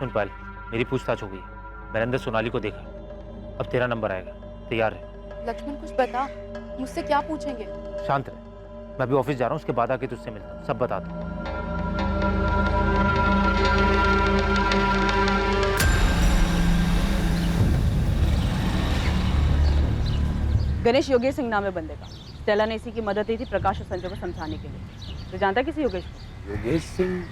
सुन पायल, मेरी पूछताछ हो गई। मैंने अंदर सोनाली को देखा। अब तेरा नंबर आएगा, तैयार है। लक्ष्मण कुछ बता, मुझसे क्या पूछेंगे? शांत रह, मैं अभी ऑफिस जा रहा हूँ, उसके बाद आके तुझसे मिलता हूँ, सब बता दूँ। गणेश योगेश सिंह नाम है बंदे का। स्टेला ने इसी की मदद ली थी प्रकाश और संजय को समझाने के लिए। तो जानता किसी योगेश को? योगेश सिंह?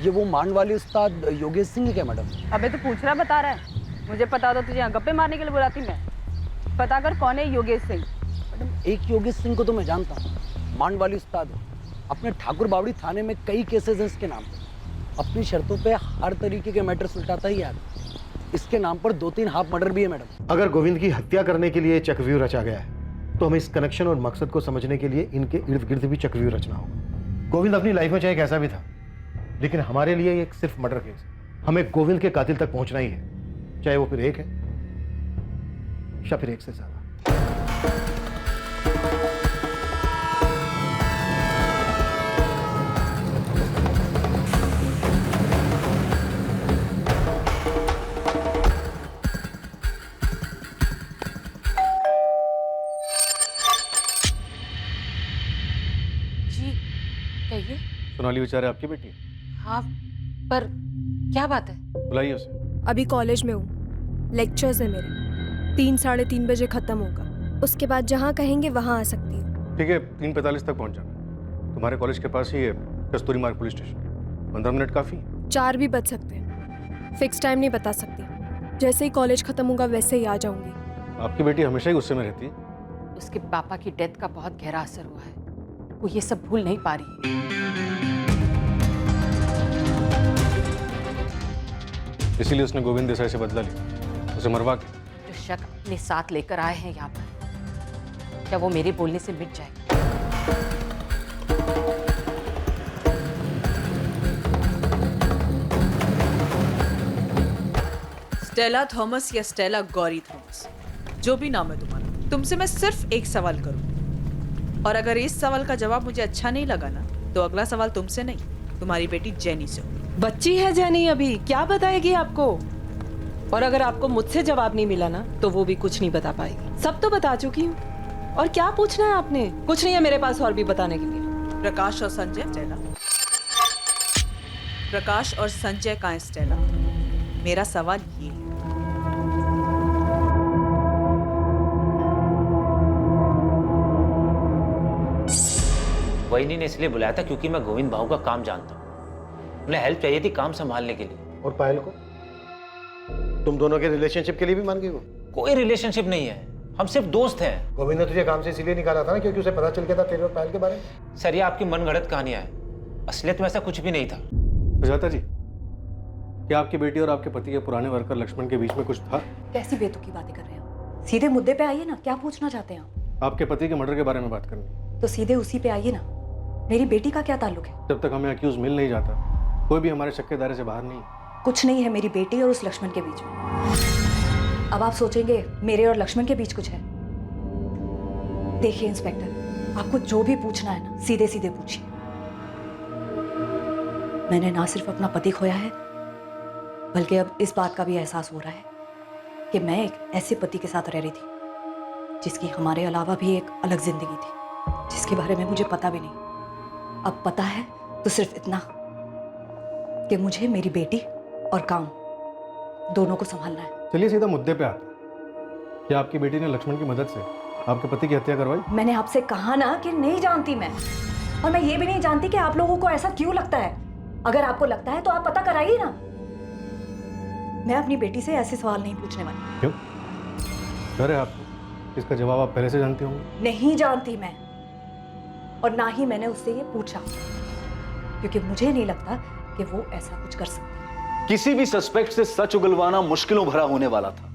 ये वो मांड वाली उस्ताद योगेश सिंह है क्या मैडम? अबे तो पूछ रहा बता रहा है। मुझे पता होता तुझे यहाँ गप्पे मारने के लिए बुलाती मैं। पता कर कौन है योगेश सिंह। मैडम एक योगेश सिंह को तो मैं जानता हूँ, मांड वाली उस्ताद है। अपने ठाकुर बावड़ी थाने में कई केसेस हैं इसके नाम पे। अपनी शर्तों पे हर तरीके के मैटर सुलटाता ही यार। इसके नाम पर 2-3 हाफ मर्डर भी है मैडम। अगर गोविंद की हत्या करने के लिए चक्रव्यूह रचा गया है तो हमें इस कनेक्शन और मकसद को समझने के लिए इनके इर्द गिर्द भी चक्रव्यूह रचना होगा। गोविंद अपनी लाइफ में चाहे कैसा भी था, लेकिन हमारे लिए ये सिर्फ मर्डर केस है। हमें गोविंद के कातिल तक पहुंचना ही है, चाहे वो फिर एक है या फिर एक से ज्यादा। कहिए। सोनाली बेचारे आपकी बेटी है? हाँ, पर क्या बात है? बुलाइए उसे। अभी कॉलेज में हूँ, लेक्चर्स है मेरे। 3-3:30 बजे खत्म होगा। उसके बाद जहाँ कहेंगे वहाँ आ सकती हूँ। ठीक है, 3:45 तक पहुँच जाना। तुम्हारे कॉलेज के पास ही है कस्तूरी मार्ग पुलिस स्टेशन। 15 मिनट काफ़ी। 4 भी बज सकते हैं, फिक्स टाइम नहीं बता सकती। जैसे ही कॉलेज खत्म होगा वैसे ही आ जाऊंगी। आपकी बेटी हमेशा ही गुस्से में रहती है। उसके पापा की डेथ का बहुत गहरा असर हुआ है, वो ये सब भूल नहीं पा रही। इसीलिए उसने गोविंद देसाई से बदला लिया, उसे मरवा के। जो शक अपने साथ लेकर आए हैं यहाँ पर, क्या वो मेरे बोलने से मिट जाएगा? स्टेला थॉमस या स्टेला गौरी थॉमस, जो भी नाम है तुम्हारा, तुमसे मैं सिर्फ एक सवाल करूं, और अगर इस सवाल का जवाब मुझे अच्छा नहीं लगा ना, तो अगला सवाल तुमसे नहीं, तुम्हारी बेटी जेनी से होगा। बच्ची है जेनी, अभी क्या बताएगी आपको? और अगर आपको मुझसे जवाब नहीं मिला ना, तो वो भी कुछ नहीं बता पाएगी। सब तो बता चुकी हूँ। और क्या पूछना है आपने? कुछ नहीं है मेरे पास और भी बताने के लिए। प्रकाश और संजय? स्टेला, प्रकाश और संजय का है स्टेला। मेरा सवाल ये है, वही ने इसलिए बुलाया था क्योंकि मैं गोविंद बाबू का काम जानता हूँ। उन्हें हेल्प चाहिए थी काम संभालने के लिए। और पायल को तुम दोनों के रिलेशनशिप के लिए भी मान गई वो? कोई रिलेशनशिप नहीं है, हम सिर्फ दोस्त हैं। गोविंद ने तुझे काम से इसीलिए निकाला था ना क्योंकि उसे पता चल गया था तेरे और पायल के बारे में। सर, ये आपकी मनगढ़ंत कहानियां हैं, असलियत में ऐसा कुछ भी नहीं था। सुजाता जी, क्या आपकी बेटी और आपके पति के पुराने वर्कर लक्ष्मण के बीच में कुछ था? कैसी बेतुकी बातें कर रहे हो? सीधे मुद्दे पे आइए ना, क्या पूछना चाहते हैं आप? आपके पति के मर्डर के बारे में बात करनी। तो सीधे उसी पे आइए ना। मेरी बेटी का क्या ताल्लुक है? जब तक हमें अक्यूज मिल नहीं जाता, कोई भी हमारे शक के दायरे से बाहर नहीं। कुछ नहीं है मेरी बेटी और उस लक्ष्मण के बीच में। अब आप सोचेंगे मेरे और लक्ष्मण के बीच कुछ है। देखिए इंस्पेक्टर, आपको जो भी पूछना है ना, सीधे सीधे पूछिए। मैंने ना सिर्फ अपना पति खोया है, बल्कि अब इस बात का भी एहसास हो रहा है कि मैं एक ऐसे पति के साथ रह रही थी जिसकी हमारे अलावा भी एक अलग जिंदगी थी, जिसके बारे में मुझे पता भी नहीं। अब पता है तो सिर्फ इतना कि मुझे मेरी बेटी और काम दोनों को संभालना है। चलिए सीधा मुद्दे पे आते हैं। क्या आपकी बेटी ने लक्ष्मण की मदद से आपके पति की हत्या करवाई? मैंने आपसे कहा ना कि नहीं जानती मैं, और मैं ये भी नहीं जानती कि आप लोगों को ऐसा क्यों लगता है। अगर आपको लगता है तो आप पता कराइए ना। मैं अपनी बेटी से ऐसे सवाल नहीं पूछने वाली। क्यों? डर है आपको? इसका जवाब आप पहले से जानती होंगी। नहीं जानती मैं, और ना ही मैंने उससे ये पूछा, क्योंकि मुझे नहीं लगता कि वो ऐसा कुछ कर सकती। किसी भी सस्पेक्ट से सच उगलवाना मुश्किलों भरा होने वाला था।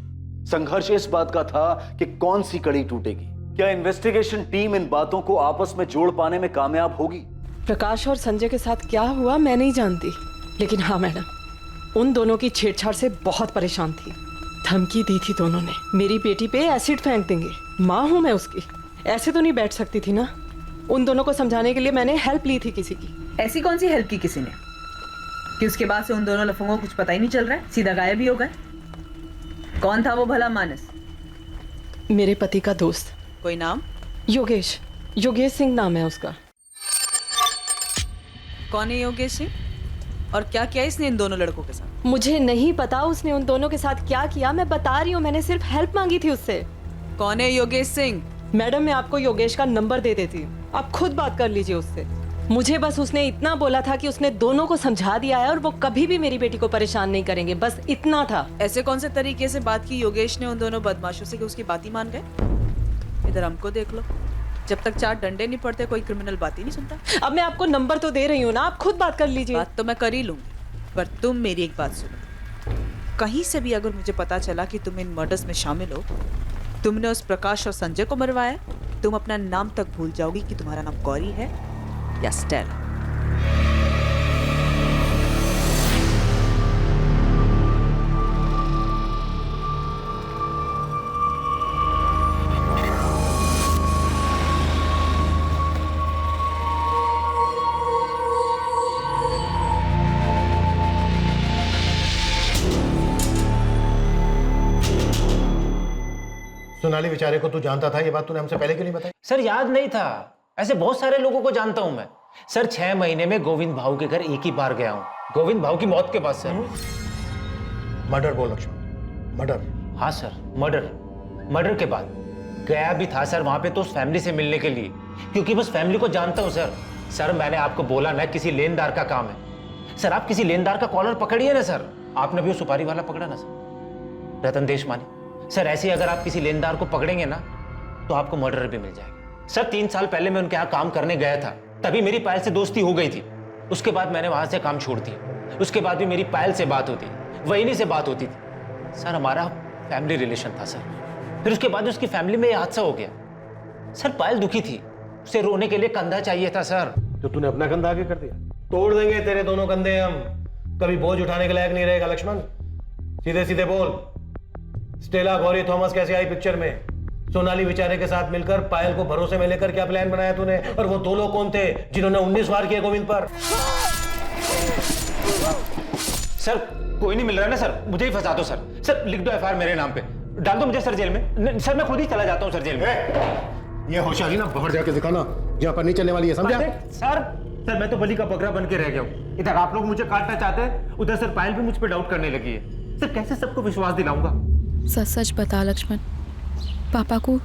संघर्ष इस बात का था कि कौन सी कड़ी टूटेगी। क्या इन्वेस्टिगेशन टीम इन बातों को आपस में जोड़ पाने में कामयाब होगी? प्रकाश और संजय के साथ क्या हुआ मैं नहीं जानती, लेकिन हाँ मैडम, उन दोनों की छेड़छाड़ से बहुत परेशान थी। धमकी दी थी दोनों ने, मेरी बेटी पे एसिड फेंक देंगे। माँ हूं मैं उसकी, ऐसे तो नहीं बैठ सकती थी ना। उन दोनों को समझाने के लिए मैंने हेल्प ली थी किसी की। ऐसी कौन सी हेल्प की किसी ने? कि उसके बाद से उन दोनों लफंगों को कुछ पता ही नहीं चल रहा है, सीधा गायब ही हो गए। कौन था वो भला मानस? मेरे पति का दोस्त कोई नाम? योगेश, योगेश सिंह नाम है उसका। कौन है योगेश सिंह और क्या किया इसने इन दोनों लड़कों के साथ? मुझे नहीं पता उसने उन दोनों के साथ क्या किया, मैं बता रही हूँ, मैंने सिर्फ हेल्प मांगी थी उससे। कौन है योगेश सिंह? मैडम मैं आपको योगेश का नंबर दे देती हूँ, आप खुद बात कर लीजिए उससे। मुझे बस उसने इतना बोला था कि उसने दोनों को समझा दिया है और वो कभी भी मेरी बेटी को परेशान नहीं करेंगे, बस इतना था। ऐसे कौन से तरीके से बात की योगेश ने उन दोनों बदमाशों से कि उसकी बात ही मान गए? इधर हमको देख लो, जब तक 4 डंडे नहीं पड़ते कोई क्रिमिनल बात ही नहीं सुनता। अब मैं आपको नंबर तो दे रही हूँ ना, आप खुद बात कर लीजिए। बात तो मैं कर ही लूंगी, पर तुम मेरी एक बात सुनो। कहीं से भी अगर मुझे पता चला कि तुम इन मर्डर्स में शामिल हो, तुमने उस प्रकाश और संजय को मरवाया, तुम अपना नाम तक भूल जाओगी कि तुम्हारा नाम गौरी है या स्टेला। सोनाली बेचारे को तू जानता था, ये बात तूने हमसे पहले क्यों नहीं बताई? सर याद नहीं था, ऐसे बहुत सारे लोगों को जानता हूं मैं। सर 6 महीने में गोविंद भाऊ के घर एक ही बार गया हूं, गोविंद भाऊ की मौत के बाद सर। मर्डर बोल लक्ष्मण, मर्डर। हाँ सर, मर्डर के बाद गया भी था सर वहां पे तो उस फैमिली से मिलने के लिए, क्योंकि बस फैमिली को जानता हूं सर। सर मैंने आपको बोला ना किसी लेनदार का काम है। सर आप किसी लेनदार का कॉलर पकड़िए ना सर। आपने भी वो सुपारी वाला पकड़ा ना सर, रतन देशमानी। सर ऐसे अगर आप किसी लेनदार को पकड़ेंगे ना तो आपको मर्डर भी मिल जाएगा। सर 3 साल पहले मैं उनके यहाँ काम करने गया था, तभी मेरी पायल से दोस्ती हो गई थी। उसके बाद मैंने वहां से काम छोड़ दिया, उसके बाद भी मेरी पायल से बात होती, वही से बात होती थी। सर हमारा फैमिली रिलेशन था सर। फिर उसके बाद उसकी फैमिली में यह हादसा हो गया। सर पायल दुखी थी, उसे रोने के लिए कंधा चाहिए था सर। तो तूने अपना कंधा आगे कर दिया। तोड़ देंगे तेरे दोनों कंधे हम, कभी बोझ उठाने के लायक नहीं रहेगा लक्ष्मण। सीधे सीधे बोल, स्टेला गौरी थॉमस कैसे आई पिक्चर में? सोनाली बेचारे के साथ मिलकर पायल को भरोसे में लेकर क्या प्लान बनाया तूने? और वो 2 लोग कौन थे जिन्होंने 19 वार किए गोविंद पर? सर कोई नहीं मिल रहा है ना सर, मुझे ही फंसा दो सर। सर लिख दो एफआईआर मेरे नाम पे, डाल दो मुझे सर जेल में। सर मैं खुद ही चला जाता हूँ सर जेल में। ये होशियारी ना बाहर जाके दिखाना, जहाँ पर नहीं चलने वाली है, समझा? सर मैं तो बलि का बकरा बन के रह गया हूँ। इधर आप लोग मुझे काटना चाहते हैं, उधर सर पायल भी मुझ पर डाउट करने लगी है। सर कैसे सबको विश्वास दिलाऊंगा? सच सच बता लक्ष्मण, पापा को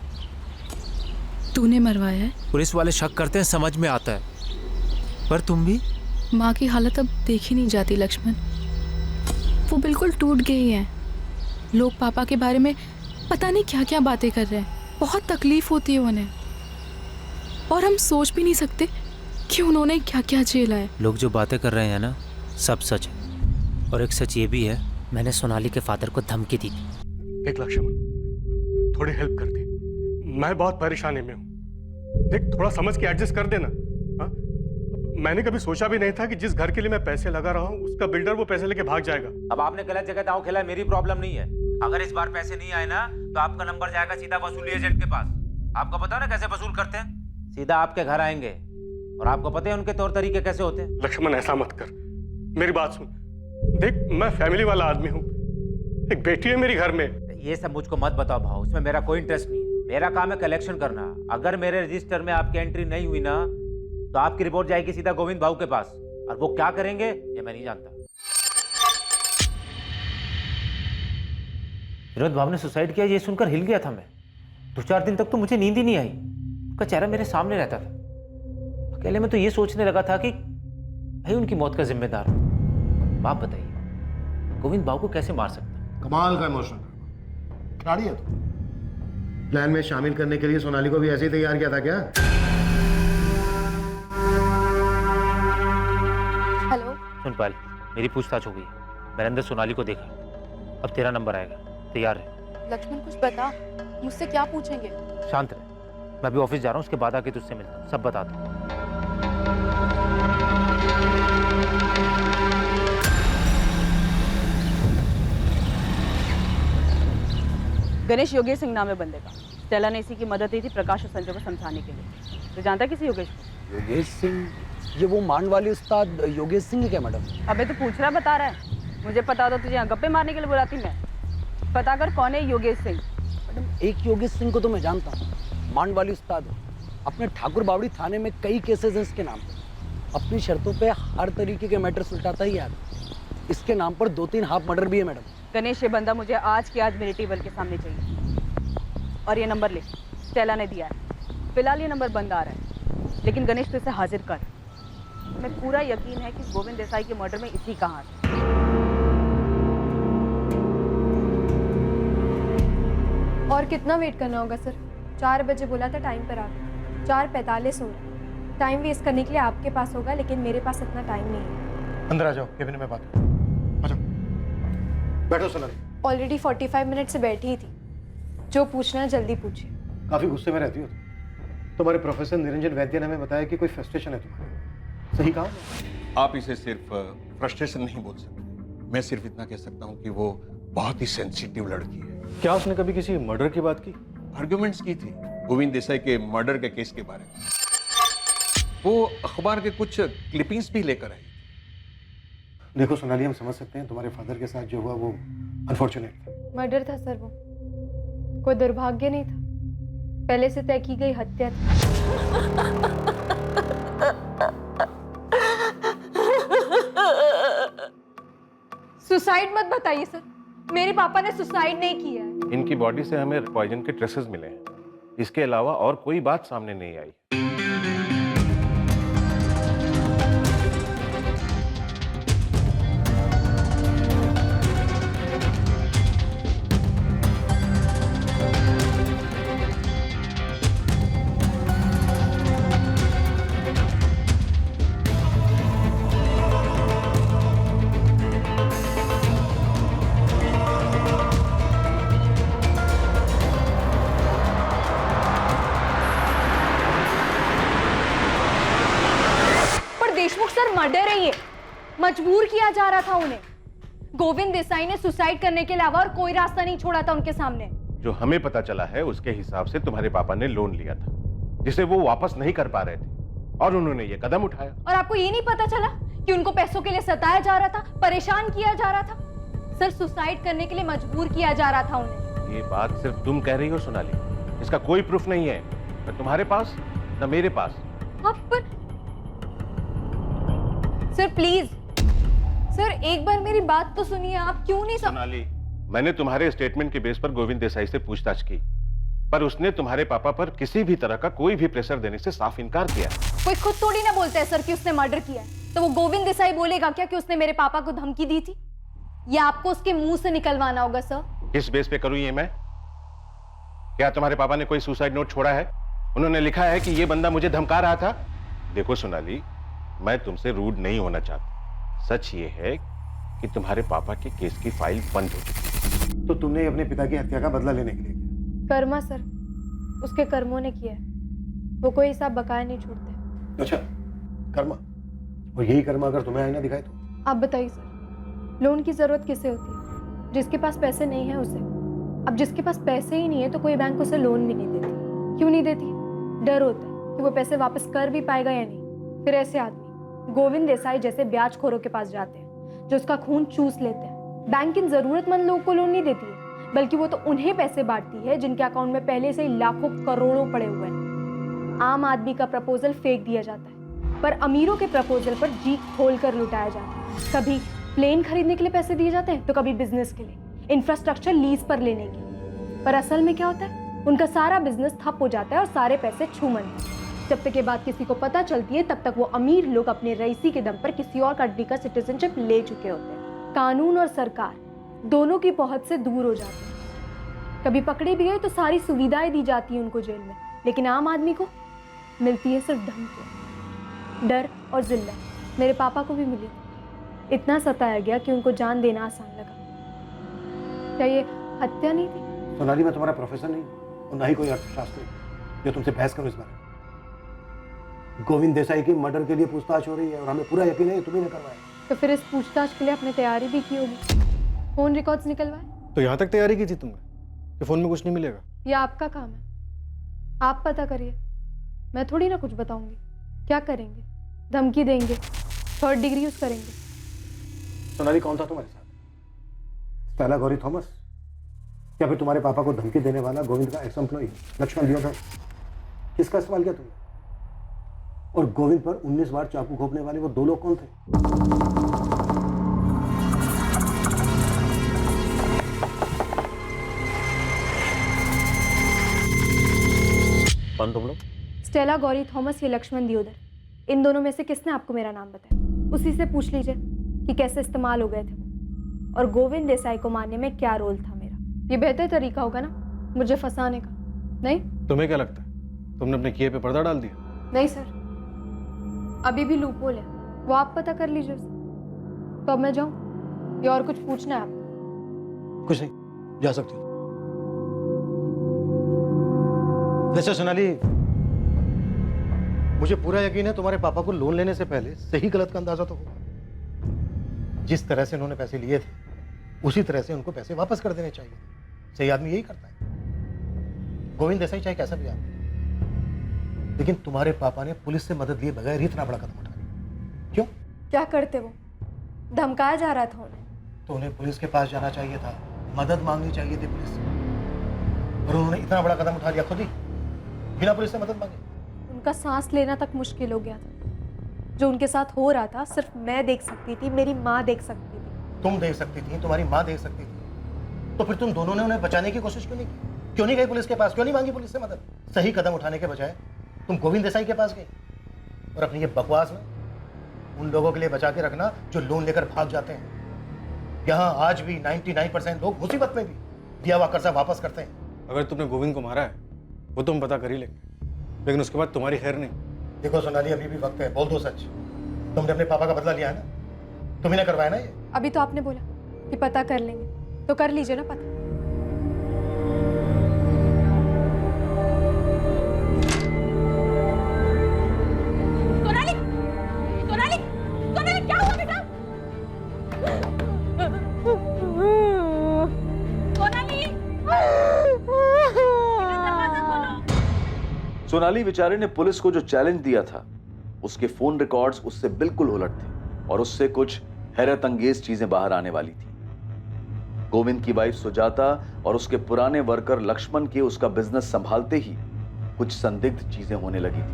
तूने मरवाया है? पुलिस वाले शक करते हैं, समझ में आता है, पर तुम भी? माँ की हालत अब देखी नहीं जाती लक्ष्मण, वो बिल्कुल टूट गई हैं। लोग पापा के बारे में पता नहीं क्या क्या बातें कर रहे हैं, बहुत तकलीफ होती है उन्हें, और हम सोच भी नहीं सकते कि उन्होंने क्या क्या झेला है। लोग जो बातें कर रहे हैं ना, सब सच है। और एक सच ये भी है, मैंने सोनाली के फादर को धमकी दी थी। देख लक्ष्मण, थोड़ी हेल्प कर दे, मैं बहुत परेशानी में हूँ। देख थोड़ा समझ के एडजस्ट कर देना। हाँ? मैंने कभी सोचा भी नहीं था कि जिस घर के लिए मैं पैसे लगा रहा हूँ उसका बिल्डर वो पैसे लेके भाग जाएगा। अब आपने गलत जगह दांव खेला है, मेरी प्रॉब्लम नहीं है। अगर इस बार पैसे नहीं आए ना तो आपका नंबर जाएगा सीधा वसूली एजेंट के पास। आपको पता है ना कैसे वसूल करते हैं? सीधा आपके घर आएंगे, और आपको पता है उनके तौर तरीके कैसे होते हैं। लक्ष्मण ऐसा मत कर, मेरी बात सुन। देख मैं फैमिली वाला आदमी हूँ, एक बेटी है मेरी घर में। ये सब मुझको मत बताओ भाव, उसमें मेरा कोई इंटरेस्ट नहीं है। मेरा काम है कलेक्शन करना। अगर मेरे रजिस्टर में आपकी एंट्री नहीं हुई ना तो आपकी रिपोर्ट जाएगी सीधा गोविंद भाऊ के पास, और वो क्या करेंगे ये मैं नहीं जानता। विनोद भाव ने सुसाइड किया ये सुनकर हिल गया था मैं। 2-4 दिन तक तो मुझे नींद ही नहीं आई, उसका चेहरा मेरे सामने रहता था। अकेले में तो ये सोचने लगा था कि भाई उनकी मौत का जिम्मेदार हूं। आप बताइए गोविंद भाऊ को कैसे मार सकता? कमाल का इमोशन खिलाड़ी है तू। प्लान में शामिल करने के लिए सोनाली को भी ऐसे ही तैयार किया था क्या? हेलो सुन पायल, मेरी पूछताछ हो गई, मैंने अंदर सोनाली को देखा। अब तेरा नंबर आएगा, तैयार है? लक्ष्मण कुछ बता, मुझसे क्या पूछेंगे? शांत रहे, मैं अभी ऑफिस जा रहा हूँ, उसके बाद आके तुझसे मिलता हूँ, सब बता दूँ। गणेश योगेश सिंह नाम है बंदे का। स्टेला ने इसी की मदद दी थी प्रकाश और संजय को समझाने के लिए। तो जानता किसी योगेश को? योगेश सिंह ये वो मांड वाले उस्ताद योगेश सिंह क्या मैडम? अबे तो पूछ रहा बता रहा है। मुझे पता होता तुझे यहाँ गप्पे मारने के लिए बुलाती मैं। पता कर कौन है योगेश सिंह। मैडम एक योगेश सिंह को तो मैं जानता हूँ, मांड वाली उस्ताद है। अपने ठाकुर बावड़ी थाने में कई केसेस हैं इसके नाम पर। अपनी शर्तों पे हर तरीके के मैटर सुलटाता ही आदमी। इसके नाम पर 2-3 हाफ मर्डर भी है मैडम। गणेश, ये बंदा मुझे आज के आज मेरे टेबल के सामने चाहिए। और ये नंबर ले, स्टेला ने दिया है। फिलहाल ये नंबर बंद आ रहा है, लेकिन गणेश तो इसे हाजिर कर। मैं पूरा यकीन है कि गोविंद देसाई के मर्डर में इसी का हाथ है। और कितना वेट करना होगा सर? 4 बजे बोला था, टाइम पर आ गए। 4:45 हो रहा। टाइम वेस्ट करने के लिए आपके पास होगा, लेकिन मेरे पास इतना टाइम नहीं है। अंदर आ जाओ, केबिन में बात करो। आ जाओ, बैठो सोनाली। ऑलरेडी 45 मिनट से बैठी ही थी। जो पूछना है जल्दी पूछिए। काफी गुस्से में रहती हो तुम। तुम्हारे प्रोफेसर निरंजन वैद्य ने हमें बताया कि कोई फ्रस्ट्रेशन है तुम्हारे। सही कहा? आप इसे सिर्फ फ्रस्ट्रेशन नहीं बोल सकते। मैं सिर्फ इतना कह सकता हूँ कि वो बहुत ही सेंसिटिव लड़की है। क्या उसने कभी किसी मर्डर की बात की? आर्ग्यूमेंट्स की थी गोविंद देसाई के मर्डर के केस के बारे में। वो अखबार के कुछ क्लिपिंग्स भी लेकर आई। देखो सोनाली, हम समझ सकते हैं तुम्हारे फादर के साथ जो हुआ वो अनफॉर्चुनेट था। मर्डर था सर, वो कोई दुर्भाग्य नहीं था। पहले से तय की गई हत्या थी। सुसाइड मत बताइए सर, मेरे पापा ने सुसाइड नहीं किया है। इनकी बॉडी से हमें पॉइजन के ट्रेसेस मिले हैं। इसके अलावा और कोई बात सामने नहीं आई। मर्डर है ये, मजबूर किया जा रहा था उन्हें। गोविंद देसाई ने सुसाइड करने के अलावा और कोई रास्ता नहीं छोड़ा था उनके सामने। जो हमें पता चला है उसके हिसाब से तुम्हारे पापा ने लोन लिया था जिसे वो वापस नहीं कर पा रहे थे और उन्होंने ये कदम उठाया। और आपको ये नहीं पता चला कि उनको पैसों के लिए सताया जा रहा था, परेशान किया जा रहा था? सर, सुसाइड करने के लिए मजबूर किया जा रहा था उन्हें। ये बात सिर्फ तुम कह रही हो सोनाली, इसका कोई प्रूफ नहीं है, न तुम्हारे पास न मेरे पास। पर सर प्लीज, सर एक बार मेरी बात तो सुनिए। आप क्यों नहीं सोनाली, मैंने तुम्हारे स्टेटमेंट के बेस पर गोविंद देसाई से पूछताछ की, पर उसने तुम्हारे पापा पर किसी भी तरह का कोई भी प्रेशर देने से साफ इनकार किया। कोई खुद थोड़ी ना बोलता है सर कि उसने मर्डर किया है, तो वो गोविंद देसाई बोलेगा क्या कि उसने मेरे पापा को धमकी दी थी? या आपको उसके मुंह से निकलवाना होगा सर? किस बेस पे करूं ये मैं? क्या तुम्हारे पापा ने कोई सुसाइड नोट छोड़ा है? उन्होंने लिखा है कि ये बंदा मुझे धमका रहा था? देखो सोनाली, मैं तुमसे रूड नहीं होना चाहता। सच ये है कि तुम्हारे पापा के केस की फाइल बंद हो चुकी है। तो तुमने अपने पिता की हत्या का बदला लेने के लिए किया? कर्मा सर, उसके कर्मों ने किया है। वो कोई हिसाब बकाया नहीं छोड़ते। अच्छा, कर्मा। और यही कर्मा अगर तुम्हें आईना दिखाए तो? आप बताइए सर, लोन की जरूरत किसे होती है? जिसके पास पैसे नहीं है उसे। अब जिसके पास पैसे ही नहीं है तो कोई बैंक उसे लोन भी नहीं देती। क्यों नहीं देती? डर होता है कि वो पैसे वापस कर भी पाएगा या नहीं। फिर ऐसे आदमी गोविंद देसाई जैसे ब्याजखोरों के पास जाते हैं जो उसका खून चूस लेते हैं। बैंक इन जरूरतमंद लोगों को लोन नहीं देती है, बल्कि वो तो उन्हें पैसे बांटती है जिनके अकाउंट में पहले से ही लाखों करोड़ों पड़े हुए हैं। आम आदमी का प्रपोजल फेंक दिया जाता है, पर अमीरों के प्रपोजल पर जी खोल कर लुटाया जाता है। कभी प्लेन खरीदने के लिए पैसे दिए जाते हैं तो कभी बिजनेस के लिए, इंफ्रास्ट्रक्चर लीज पर लेने के लिए। पर असल में क्या होता है? उनका सारा बिजनेस ठप हो जाता है और सारे पैसे छूमन। जब तक ये बात किसी को पता चलती है तब तक वो अमीर लोग अपने रईसी के दम पर किसी और कंट्री का सिटीजनशिप ले चुके होते हैं। कानून और सरकार दोनों की पहुंच से दूर हो जाते हैं। कभी पकड़े भी गए तो सारी सुविधाएं दी जाती हैं उनको जेल में, लेकिन आम आदमी को मिलती है सिर्फ धमकी, डर और जिल्लत। मेरे पापा को भी मिली, इतना सताया गया कि उनको जान देना आसान लगा। क्या ये हत्या नहीं थी? सोनाली, मैं तुम्हारा प्रोफेसर नहीं और ना ही कोई अर्थशास्त्री जो तुमसे बहस करूं इस बारे में। गोविंद देसाई की मर्डर के लिए पूछताछ हो रही है और हमें पूरा यकीन है तुम्ही ने करवाया। तो फिर इस पूछताछ के लिए आपने तैयारी भी की होगी, फोन रिकॉर्ड्स निकलवाए। तो यहाँ तक तैयारी की थी तुमने कि फोन में कुछ नहीं मिलेगा? ये आपका काम है, आप पता करिए। मैं थोड़ी ना कुछ बताऊंगी। क्या करेंगे? धमकी देंगे, 3rd डिग्री यूज करेंगे। सोनाली, कौन था तुम्हारे साथ? स्टेला गौरी थॉमस या फिर तुम्हारे पापा को धमकी देने वाला गोविंद का एक्स एम्प्लॉई लक्ष्मण दियोदर? किसका इस्तेमाल किया तुमने? और गोविंद पर 19 बार चाकू घोंपने वाले वो 2 लोग कौन थे? कौन तुम लोग? स्टेला गौरी थॉमस या लक्ष्मण दियोदर, इन दोनों में से किसने आपको मेरा नाम बताया? उसी से पूछ लीजिए कि कैसे इस्तेमाल हो गए थे वो, और गोविंद देसाई को मारने में क्या रोल था मेरा। ये बेहतर तरीका होगा ना मुझे फंसाने का, नहीं? तुम्हें क्या लगता है तुमने अपने किए पे पर्दा डाल दिया? नहीं सर, अभी भी लूपहोल है, वो आप पता कर लीजिए उसे। तो अब मैं जाऊं या और कुछ पूछना है आपको? कुछ नहीं, जा सकती हो। वैसे सोनाली, मुझे पूरा यकीन है तुम्हारे पापा को लोन लेने से पहले सही गलत का अंदाजा तो होगा। जिस तरह से उन्होंने पैसे लिए थे उसी तरह से उनको पैसे वापस कर देने चाहिए। सही आदमी यही करता है। गोविंद देसाई चाहे कैसा भी आदमी, लेकिन तुम्हारे पापा ने पुलिस से मदद लिए बगैर ही इतना बड़ा कदम उठा लिया। क्यों? क्या करते वो? धमकाया जा रहा था उन्हें। तो उन्हें पुलिस के पास जाना चाहिए था, मदद मांगनी चाहिए थी पुलिस से, और उन्होंने इतना बड़ा कदम उठा लिया खुद ही, बिना पुलिस से मदद मांगे। उनका सांस लेना तक मुश्किल हो गया था। जो उनके साथ हो रहा था सिर्फ मैं देख सकती थी, मेरी माँ देख सकती थी। तुम देख सकती थी, तुम्हारी माँ देख सकती थी, तो फिर तुम दोनों ने उन्हें बचाने की कोशिश क्यों नहीं की? क्यों नहीं गई पुलिस के पास? क्यों नहीं मांगी पुलिस से मदद? सही कदम उठाने के बजाय तुम गोविंद देसाई के पास गई और अपनी ये बकवास में उन लोगों के लिए बचा के रखना जो लोन लेकर भाग जाते हैं। यहाँ आज भी 99% लोग मुसीबत में भी दिया हुआ कर्जा वापस करते हैं। अगर तुमने गोविंद को मारा है वो तो हम पता कर ही लेंगे, लेकिन उसके बाद तुम्हारी खैर नहीं। देखो सोनाली, अभी भी वक्त है, बोल दो सच। तुमने अपने पापा का बदला लिया है ना? तुम्ही ने करवाया ना ये? अभी तो आपने बोला कि पता कर लेंगे, तो कर लीजिए ना पता। सोनाली, सोनाली, सोनाली, क्या हुआ बेटा? सोनाली, दरवाजा खोलो। सोनाली बेचारे ने पुलिस को जो चैलेंज दिया था उसके फोन रिकॉर्ड्स उससे बिल्कुल उलट थे और उससे कुछ हैरत अंगेज चीजें बाहर आने वाली थी। गोविंद की वाइफ सुजाता और उसके पुराने वर्कर लक्ष्मण के उसका बिजनेस संभालते ही कुछ संदिग्ध चीजें होने लगी थी।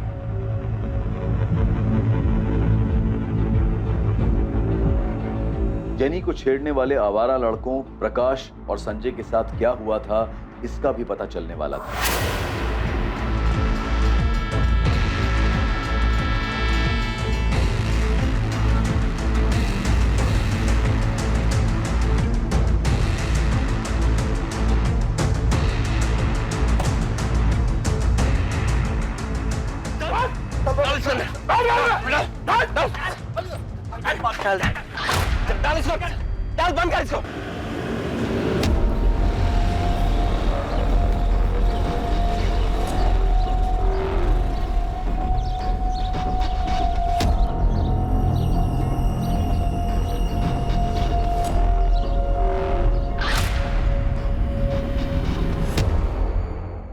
जेनी को छेड़ने वाले आवारा लड़कों प्रकाश और संजय के साथ क्या हुआ था इसका भी पता चलने वाला था। बंद कर इसको।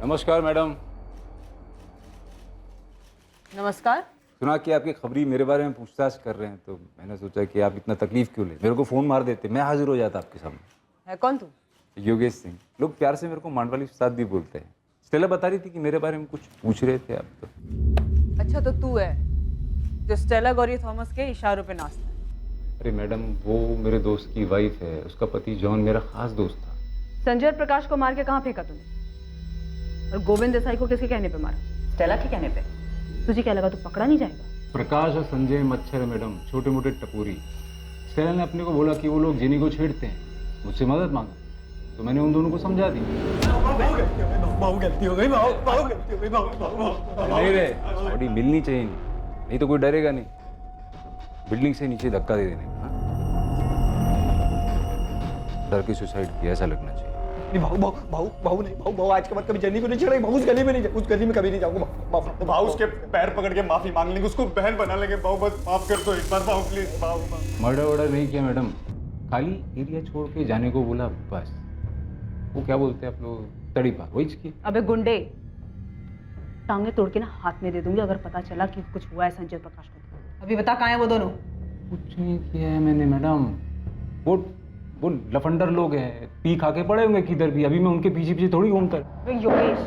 नमस्कार मैडम। नमस्कार। सुना कि आपकी खबरी मेरे बारे में पूछताछ कर रहे हैं, तो मैंने सोचा कि आप इतना तकलीफ क्यों ले, मेरे को फ़ोन मार देते, मैं हाजिर हो जाता आपके सामने। है कौन तू? योगेश सिंह। लोग प्यार से मेरे को मांडवाली उस्ताद भी बोलते हैं। स्टेला बता रही थी कि मेरे बारे में कुछ पूछ रहे थे आप। तो अच्छा, तो तू है जो स्टेला गौरी थॉमस के इशारों पे नाचता है? अरे मैडम, वो मेरे दोस्त की वाइफ है, उसका पति जॉन मेरा खास दोस्त था। संजय और प्रकाश को मार के कहाँ फेंका तूने? और गोविंद देसाई को किसके कहने पे मारा? स्टेला के कहने पे। तुझे क्या लगा तू पकड़ा नहीं जाएगा? प्रकाश और संजय मच्छर है मैडम, छोटे मोटे टपोरी। स्टेला ने अपने को बोला कि वो लोग जेनी को छेड़ते हैं, मुझसे मदद मांगा, तो मैंने उन दोनों को समझा दी। गलती हो गई, गलती हो गई। नहीं रे, बॉडी मिलनी चाहिए, नहीं तो कोई डरेगा नहीं। बिल्डिंग से नीचे धक्का दे देने का, डर के सुसाइड किया ऐसा लगना चाहिए। भाऊ नहीं, भाऊ आज के बाद कभी जेनी को नहीं छेड़ेगा। उस गली में नहीं, उस गली में कभी नहीं जाऊंगा। भाऊ उसके पैर पकड़ के माफी मांग लेंगे, उसको बहन बना लेंगे। भाऊ बस माफ कर दो एक बार, भाऊ प्लीज। भाऊ मर्डर वर्डर नहीं किया मैडम, खाली एरिया छोड़ के जाने को बोला बस। वो क्या बोलते हैं आप लोग, तड़ी पार, वही की। अबे गुंडे, टांगे तोड़ के ना हाथ में दे दूंगी अगर पता चला कि कुछ हुआ है संजय प्रकाश को। अभी बता कहाँ है वो दोनों? कुछ नहीं किया है मैंने मैडम। वो लफंडर लोग हैं, पी खा के पड़े होंगे किधर भी। अभी मैं उनके पीछे पीछे थोड़ी घूमता। योगेश,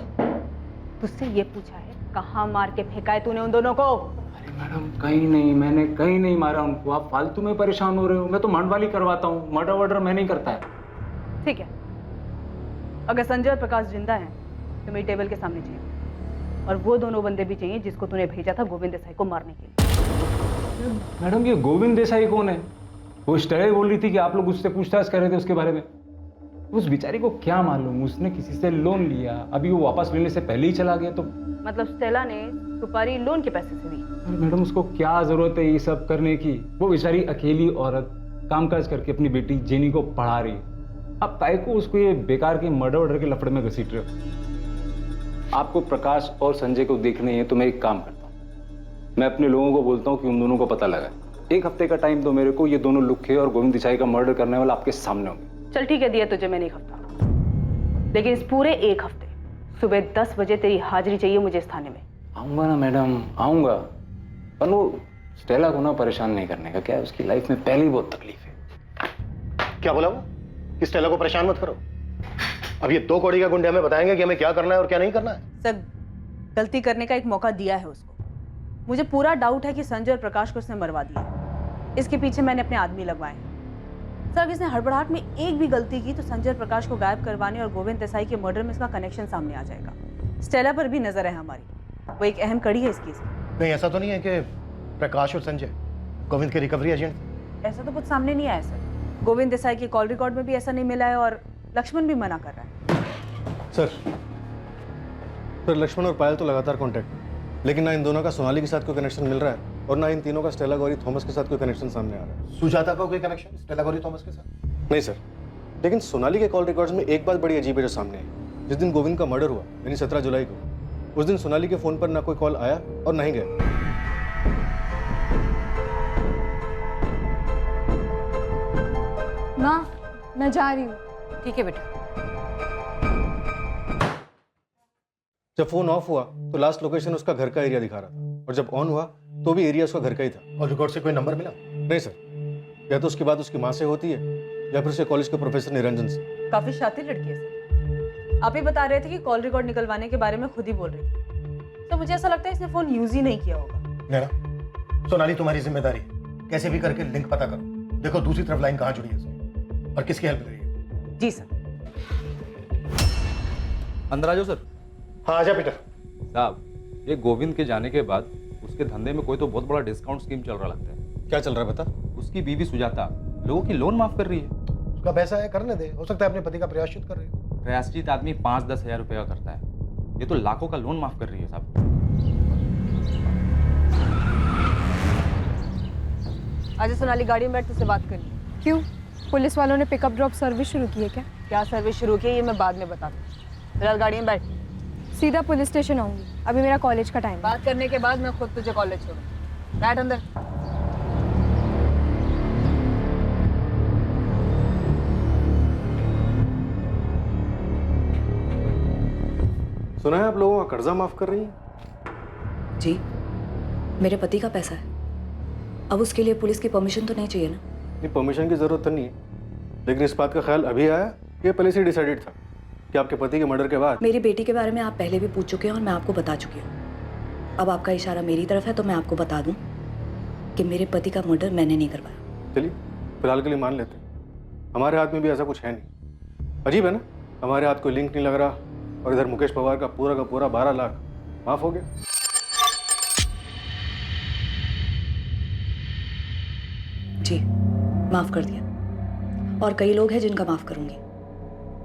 तुझसे ये पूछा है कहाँ मार के फेंका है तूने उन दोनों को? अरे मैडम कहीं नहीं, मैंने कहीं नहीं मारा उनको। आप फालतू में परेशान हो रहे हो। मैं तो मंडवाली करवाता हूँ, मर्डर वर्डर मैं नहीं करता है। ठीक है, अगर संजय और प्रकाश जिंदा हैं तो मेरी टेबल के सामने चाहिए, और वो दोनों बंदे भी चाहिए जिसको तूने भेजा था गोविंद देसाई को मारने के लिए। मैडम ये गोविंद देसाई कौन है? वो स्टेला बोल रही थी कि आप लोग उससे पूछताछ कर रहे थे उसके बारे में। उस बेचारी को क्या मालूम, उसने किसी से लोन लिया, अभी वो वापस लेने से पहले ही चला गया। तो मतलब स्टेला ने सुपारी लोन के पैसे से दी? अरे मैडम उसको क्या जरूरत है ये सब करने की? वो बेचारी अकेली औरत कामकाज करके अपनी बेटी जेनी को पढ़ा रही है। अब ताई को उसको ये बेकार के मर्डर वर्डर के लफड़े में घसीट रहे हो। आपको प्रकाश और संजय को देखने हैं तो मैं एक काम करता हूँ, मैं अपने लोगों को बोलता हूँ कि उन दोनों को पता लगा। 1 हफ्ते का टाइम दो मेरे को, ये दोनों लुखे और गोविंद देसाई का मर्डर करने वाला आपके सामने होंगे। चल ठीक है, दिया तुझे मैंने 1 हफ्ता, लेकिन इस पूरे 1 हफ्ते सुबह 10 बजे तेरी हाजिरी चाहिए मुझे इस थाने में। आऊंगा ना मैडम, आऊंगा। पर वो स्टेला को ना परेशान नहीं करने का, क्या है उसकी लाइफ में पहले ही बहुत तकलीफ है। क्या बोला वो? कि स्टेला को परेशान मत करो। अब ये 2 कौड़ी का गुंडे हमें बताएंगे कि हमें क्या करना है और क्या नहीं करना है। सर, गलती करने का एक मौका दिया है उसको। मुझे पूरा डाउट है कि संजय और प्रकाश को उसने मरवा दिया। इसके पीछे मैंने अपने आदमी लगवाए हैं। सर, अगर इसने हड़बड़ाहट में एक भी गलती की तो संजय और प्रकाश को गायब करवाने और गोविंद देसाई के मर्डर में इसका कनेक्शन सामने आ जाएगा। स्टेला पर भी नजर है हमारी, वो एक अहम कड़ी है इस केस में। नहीं, ऐसा तो नहीं है कि प्रकाश और संजय गोविंद के रिकवरी एजेंट? ऐसा तो कुछ सामने नहीं आया सर। गोविंद देसाई के कॉल रिकॉर्ड में भी ऐसा नहीं मिला है और लक्ष्मण भी मना कर रहा है। सर लक्ष्मण और पायल तो लगातार कांटेक्ट, लेकिन ना इन दोनों का सोनाली के साथ कोई कनेक्शन मिल रहा है और ना इन तीनों का स्टेला गौरी थॉमस के साथ कोई कनेक्शन सामने आ रहा है। सुजाता का कोई कनेक्शन स्टेला गौरी थॉमस के साथ? नहीं सर, लेकिन सोनाली के कॉल रिकॉर्ड्स में एक बात बड़ी अजीब है जो सामने आई। जिस दिन गोविंद का मर्डर हुआ यानी 17 जुलाई को, उस दिन सोनाली के फोन पर ना कोई कॉल आया और ना ही गया। माँ, मैं जा रही हूँ। ठीक है बेटा। जब फोन ऑफ हुआ तो लास्ट लोकेशन उसका घर का एरिया दिखा रहा था, और जब ऑन हुआ तो भी एरिया उसका घर का ही था। और रिकॉर्ड से कोई नंबर मिला? नहीं सर, या तो उसकी बात उसकी माँ से होती है या फिर उसके कॉलेज के प्रोफेसर निरंजन से। काफी शातिर लड़की है सर। आप ही बता रहे थे कि कॉल रिकॉर्ड निकलवाने के बारे में खुद ही बोल रही थी, तो मुझे ऐसा लगता है इसने फोन यूज ही नहीं किया होगा। नैना, सोनाली तुम्हारी जिम्मेदारी, कैसे भी करके लिंक पता करो। देखो दूसरी तरफ लाइन कहाँ जुड़ी है इसमें और किसकी हेल्प करिए। जी सर। अंदर आ जाओ सर। हाँ आजा पीटर साहब, ये गोविंद के जाने के बाद उसके धंधे में कोई तो बहुत बड़ा डिस्काउंट स्कीम चल रहा लगता है। क्या चल रहा है बता? उसकी बीवी सुजाता लोगों की लोन माफ कर रही है। उसका पैसा है, करने दे। हो सकता है अपने पति का प्रायश्चित कर रही हो। प्रायश्चित आदमी 5-10 हज़ार रुपये का करता है, ये तो लाखों का लोन माफ कर रही है साहब। आज सोनाली गाड़ी में बैठ तुझसे बात करनी। क्यों? पुलिस वालों ने पिकअप ड्रॉप सर्विस शुरू की है क्या? क्या सर्विस शुरू की है ये मैं बाद में बता दूँ, फिलहाल गाड़ी में बैठ। सीधा पुलिस स्टेशन आऊंगी, अभी मेरा कॉलेज का टाइम है। बात करने के बाद मैं खुद तुझे कॉलेज छोड़ूँ। बैठ अंदर। सुना है आप लोगों का कर्जा माफ कर रही है? जी, मेरे पति का पैसा है। अब उसके लिए पुलिस की परमिशन तो नहीं चाहिए ना? नहीं, परमिशन की जरूरत तो नहीं है, लेकिन इस बात का ख्याल अभी आया, ये पहले से डिसाइडेड था कि आपके पति के मर्डर के बाद। मेरी बेटी के बारे में आप पहले भी पूछ चुके हैं और मैं आपको बता चुकी हूँ। अब आपका इशारा मेरी तरफ है तो मैं आपको बता दूं कि मेरे पति का मर्डर मैंने नहीं करवाया। चलिए फिलहाल के लिए मान लेते हैं, हमारे हाथ में भी ऐसा कुछ है नहीं। अजीब है ना, हमारे हाथ कोई लिंक नहीं लग रहा और इधर मुकेश पवार का पूरा 12 लाख माफ हो गया। जी, माफ कर दिया, और कई लोग हैं जिनका माफ करूंगी।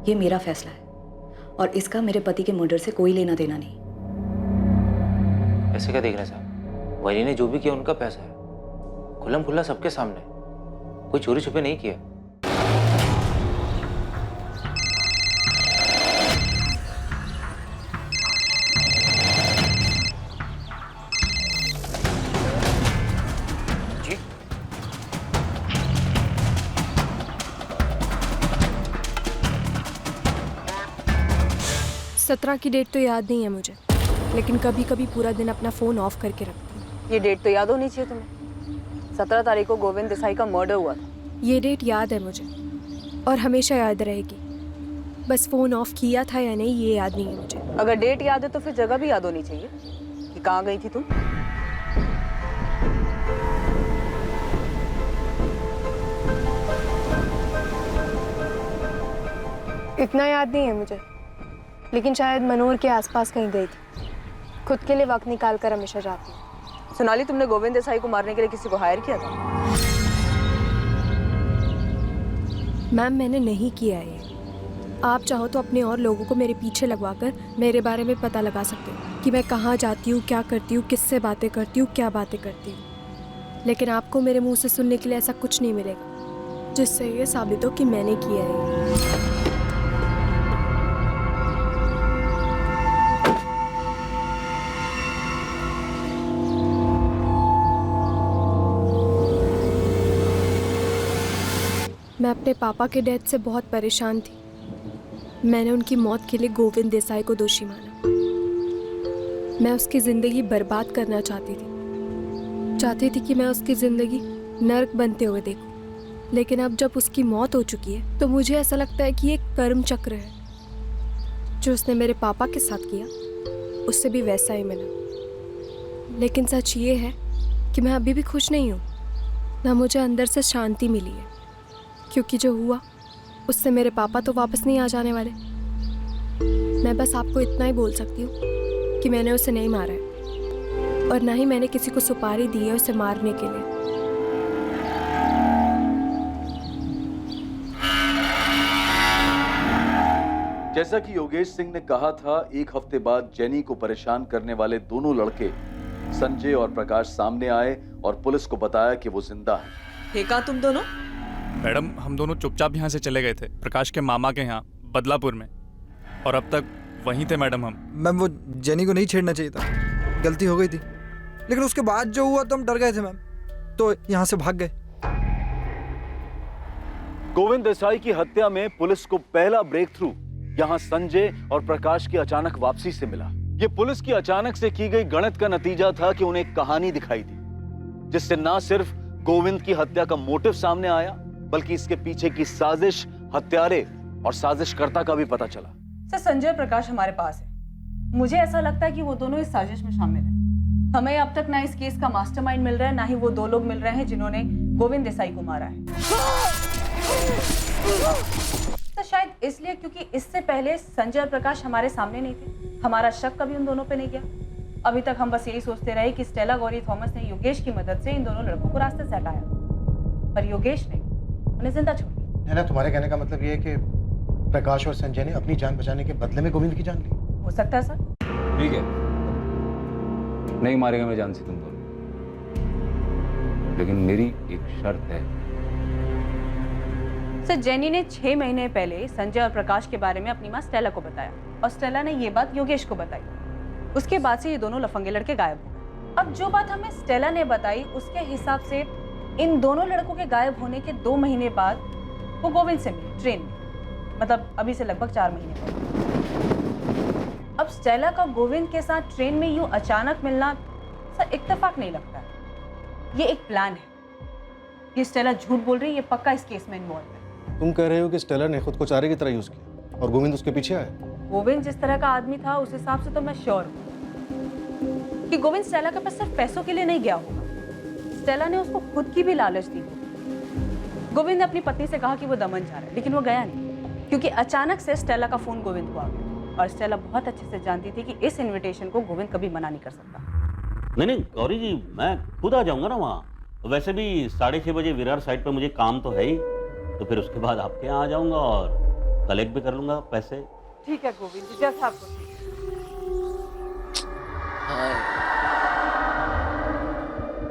ये मेरा फैसला है और इसका मेरे पति के मर्डर से कोई लेना देना नहीं। ऐसे क्या देख रहे हैं साहब? वही ने जो भी किया उनका पैसा है, खुल्लम खुल्ला सबके सामने, कोई चोरी छुपे नहीं किया। जी 17 की डेट तो याद नहीं है मुझे, लेकिन कभी कभी पूरा दिन अपना फ़ोन ऑफ करके रखती हूँ। ये डेट तो याद होनी चाहिए तुम्हें। 17 तारीख को गोविंद देसाई का मर्डर हुआ था। ये डेट याद है मुझे और हमेशा याद रहेगी। बस फ़ोन ऑफ किया था या नहीं ये याद नहीं है मुझे। अगर डेट याद है तो फिर जगह भी याद होनी चाहिए कि कहाँ गई थी तुम। इतना याद नहीं है मुझे, लेकिन शायद मनोर के आसपास कहीं गई थी। खुद के लिए वक्त निकाल कर हमेशा जाती हूँ। सोनाली, तुमने गोविंद देसाई को मारने के लिए किसी को हायर किया था? मैम, मैंने नहीं किया है। आप चाहो तो अपने और लोगों को मेरे पीछे लगवाकर मेरे बारे में पता लगा सकते हो कि मैं कहाँ जाती हूँ, क्या करती हूँ, किससे बातें करती हूँ, क्या बातें करती हूँ। लेकिन आपको मेरे मुंह से सुनने के लिए ऐसा कुछ नहीं मिलेगा जिससे ये साबित हो कि मैंने किया है। मैं अपने पापा के डेथ से बहुत परेशान थी। मैंने उनकी मौत के लिए गोविंद देसाई को दोषी माना। मैं उसकी ज़िंदगी बर्बाद करना चाहती थी कि मैं उसकी ज़िंदगी नर्क बनते हुए देखूं। लेकिन अब जब उसकी मौत हो चुकी है तो मुझे ऐसा लगता है कि एक कर्म चक्र है। जो उसने मेरे पापा के साथ किया उससे भी वैसा ही मिला। लेकिन सच ये है कि मैं अभी भी खुश नहीं हूँ, ना मुझे अंदर से शांति मिली है, क्योंकि जो हुआ उससे मेरे पापा तो वापस नहीं आ जाने वाले। मैं बस आपको इतना ही बोल सकती हूँ कि मैंने उसे नहीं मारा है और ना ही मैंने किसी को सुपारी दी है उसे मारने के लिए। जैसा कि योगेश सिंह ने कहा था, एक हफ्ते बाद जेनी को परेशान करने वाले दोनों लड़के संजय और प्रकाश सामने आए और पुलिस को बताया कि वो जिंदा हैं। थे कहाँ तुम दोनों? मैडम, हम दोनों चुपचाप यहाँ से चले गए थे प्रकाश के मामा के यहाँ बदलापुर में, और अब तक वहीं थे मैडम हम। मैम, वो जेनी को नहीं छेड़ना चाहिए था, गलती हो गई थी। लेकिन उसके बाद जो हुआ तो हम डर गए थे मैम, तो यहाँ से भाग गए। गोविंद देसाई की हत्या में पुलिस को पहला ब्रेक थ्रू यहाँ संजय और प्रकाश की अचानक वापसी से मिला। ये पुलिस की अचानक से की गई गणित का नतीजा था कि उन्हें एक कहानी दिखाई दी, जिससे न सिर्फ गोविंद की हत्या का मोटिव सामने आया, बल्कि इसके पीछे की साजिश, हत्यारे और साजिशकर्ता का भी पता चला। सर, संजय और प्रकाश हमारे पास है। मुझे ऐसा लगता है कि वो दोनों इस साजिश में शामिल हैं। हमें अब तक ना इस केस का मास्टरमाइंड मिल रहा है, ना ही वो दो लोग मिल रहे हैं जिन्होंने गोविंद देसाई को मारा है। तो शायद इसलिए क्योंकि इससे पहले संजय और प्रकाश हमारे सामने नहीं थे, हमारा शक कभी उन दोनों पे नहीं गया। अभी तक हम बस यही सोचते रहे कि स्टेला गौरी थॉमस ने योगेश की मदद से इन दोनों लड़कों को रास्ते से हटाया, पर योगेश ने उन्हें जिंदा छोड़ दिया। है ना, तुम्हारे कहने का मतलब ये है कि प्रकाश और संजय ने अपनी जान बचाने के बदले में गोविंद की जान ली? हो सकता है सर। ठीक है, नहीं मारेगा मैं जान से तुम दोनों, लेकिन मेरी एक शर्त है। सर, जेनी ने 6 महीने पहले संजय और प्रकाश के बारे में अपनी माँ स्टेला को बताया और स्टेला ने ये बात योगेश को बताई। उसके बाद से ये दोनों लफंगे लड़के गायब हो गए। अब जो बात हमें स्टेला ने बताई उसके हिसाब से इन दोनों लड़कों के गायब होने के 2 महीने बाद वो गोविंद से मिले ट्रेन में, मतलब अभी से लगभग 4 महीने पहले। अब स्टेला का गोविंद के साथ ट्रेन में यूं अचानक मिलना सर इत्तेफाक नहीं लगता है, ये एक प्लान है। ये स्टेला झूठ बोल रही है, ये पक्का इस केस में इन्वॉल्व है। तुम कह रहे हो कि स्टेला ने खुद को चारे की तरह यूज किया और गोविंद उसके पीछे आया? गोविंद जिस तरह का आदमी था उस हिसाब से तो मैं श्योर हूँ कि गोविंद स्टेला के पास सिर्फ पैसों के लिए नहीं गया होगा। स्टेला ने उसको खुद की भी लालच दी। गोविंद ने अपनी पत्नी से कहा कि वो दमन जा रहा है, लेकिन वो गया नहीं, क्योंकि अचानक से स्टेला का फोन गोविंद को आ गया और स्टेला बहुत अच्छे से जानती थी कि इस इनविटेशन को गोविंद कभी मना नहीं कर सकता। नहीं गौरी जी, मैं खुद आ जाऊंगा ना वहाँ। वैसे भी 6:30 बजे विरार साइड पे मुझे काम तो है ही, तो फिर उसके बाद आपके यहाँ आ जाऊंगा और कलेक्ट भी कर लूंगा पैसे। ठीक है गोविंद जी, जैसा आपको।